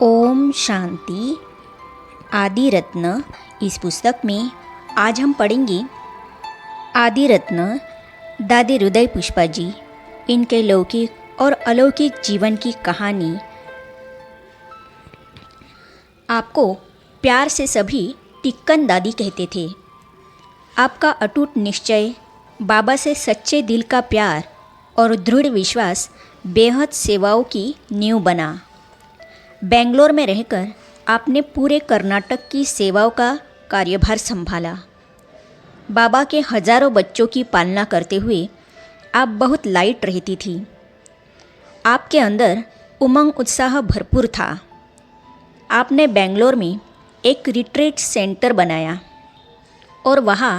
ओम शांति। आदि रत्न। इस पुस्तक में आज हम पढ़ेंगे आदि रत्न दादी हृदय पुष्पा जी, इनके लौकिक और अलौकिक जीवन की कहानी। आपको प्यार से सभी टिक्कन दादी कहते थे। आपका अटूट निश्चय, बाबा से सच्चे दिल का प्यार और दृढ़ विश्वास बेहद सेवाओं की नींव बना। बेंगलोर में रहकर आपने पूरे कर्नाटक की सेवाओं का कार्यभार संभाला। बाबा के हजारों बच्चों की पालना करते हुए आप बहुत लाइट रहती थी। आपके अंदर उमंग उत्साह भरपूर था। आपने बेंगलोर में एक रिट्रीट सेंटर बनाया और वहाँ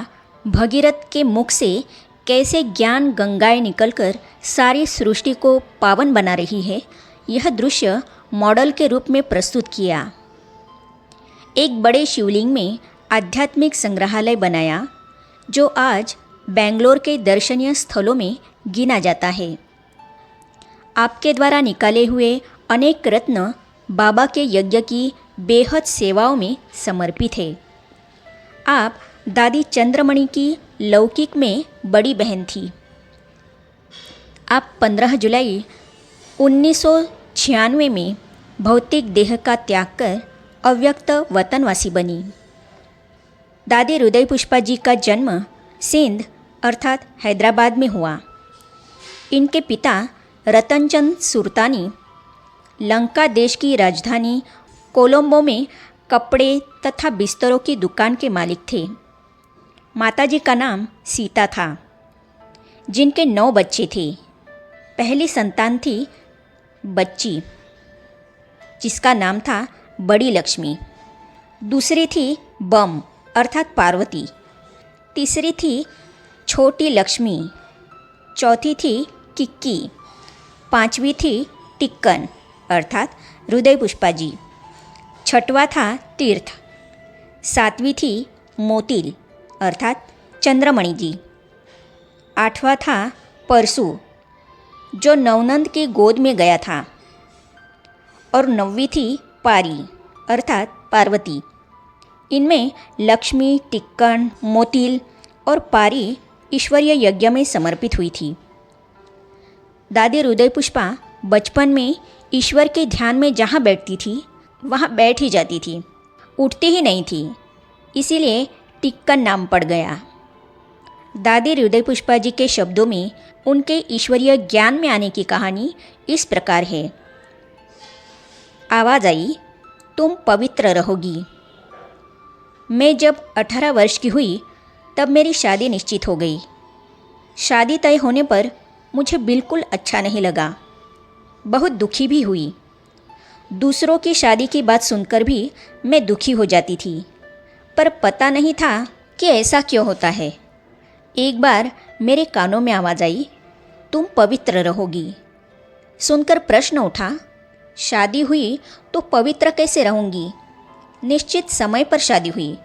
भगीरथ के मुख से कैसे ज्ञान गंगाएं निकलकर सारी सृष्टि को पावन बना रही है, यह दृश्य मॉडल के रूप में प्रस्तुत किया। एक बड़े शिवलिंग में आध्यात्मिक संग्रहालय बनाया, जो आज बेंगलोर के दर्शनीय स्थलों में गिना जाता है। आपके द्वारा निकाले हुए अनेक रत्न बाबा के यज्ञ की बेहद सेवाओं में समर्पित है। आप दादी चंद्रमणि की लौकिक में बड़ी बहन थी। आप 15 जुलाई 1996 में भौतिक देह का त्याग कर अव्यक्त वतनवासी बनी। दादी हृदय पुष्पा जी का जन्म सिंध अर्थात हैदराबाद में हुआ। इनके पिता रतनचंद सुरतानी लंका देश की राजधानी कोलंबो में कपड़े तथा बिस्तरों की दुकान के मालिक थे। माताजी का नाम सीता था, जिनके 9 बच्चे थे। पहली संतान थी बच्ची, जिसका नाम था बड़ी लक्ष्मी। दूसरी थी बम अर्थात पार्वती। तीसरी थी छोटी लक्ष्मी। चौथी थी किक्की। 5वीं थी टिक्कन अर्थात हृदय पुष्पा जी। 6वां था तीर्थ। 7वीं थी मोतिल अर्थात चंद्रमणि जी। 8वां था परसू, जो नवनंद की गोद में गया था। और 9वीं थी पारी अर्थात पार्वती। इनमें लक्ष्मी, टिक्कन, मोतिल और पारी ईश्वरीय यज्ञ में समर्पित हुई थी। दादी हृदय पुष्पा बचपन में ईश्वर के ध्यान में जहाँ बैठती थी, वहाँ बैठ ही जाती थी, उठती ही नहीं थी। इसीलिए टिक्कन नाम पड़ गया। दादी हृदय पुष्पा जी के शब्दों में उनके ईश्वरीय ज्ञान में आने की कहानी इस प्रकार है। आवाज़ आई, तुम पवित्र रहोगी। मैं जब 18 वर्ष की हुई तब मेरी शादी निश्चित हो गई। शादी तय होने पर मुझे बिल्कुल अच्छा नहीं लगा, बहुत दुखी भी हुई। दूसरों की शादी की बात सुनकर भी मैं दुखी हो जाती थी, पर पता नहीं था कि ऐसा क्यों होता है। एक बार मेरे कानों में आवाज़ आई, तुम पवित्र रहोगी। सुनकर प्रश्न उठा, शादी हुई तो पवित्र कैसे रहूँगी? निश्चित समय पर शादी हुई,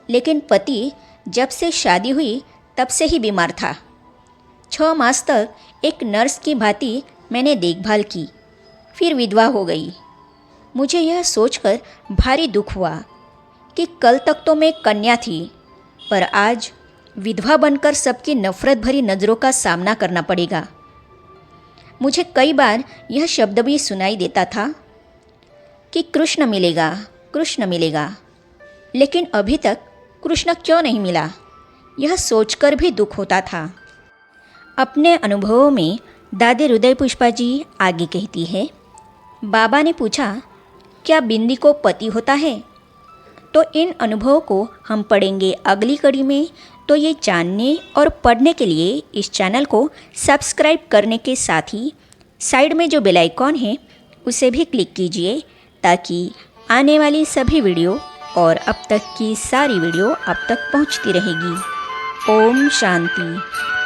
लेकिन पति जब से शादी हुई तब से ही बीमार था। 6 मास तक एक नर्स की भांति मैंने देखभाल की, फिर विधवा हो गई। मुझे यह सोचकर भारी दुख हुआ कि कल तक तो मैं कन्या थी, पर आज विधवा बनकर सबकी नफरत भरी नज़रों का सामना करना पड़ेगा। मुझे कई बार यह शब्द भी सुनाई देता था कि कृष्ण मिलेगा, कृष्ण मिलेगा, लेकिन अभी तक कृष्ण क्यों नहीं मिला, यह सोचकर भी दुख होता था। अपने अनुभवों में दादी हृदय पुष्पा जी आगे कहती है, बाबा ने पूछा, क्या बिंदी को पति होता है? तो इन अनुभवों को हम पढ़ेंगे अगली कड़ी में। तो ये जानने और पढ़ने के लिए इस चैनल को सब्सक्राइब करने के साथ ही साइड में जो बेल आइकॉन है उसे भी क्लिक कीजिए, ताकि आने वाली सभी वीडियो और अब तक की सारी वीडियो आप तक पहुंचती रहेगी। ओम शांति।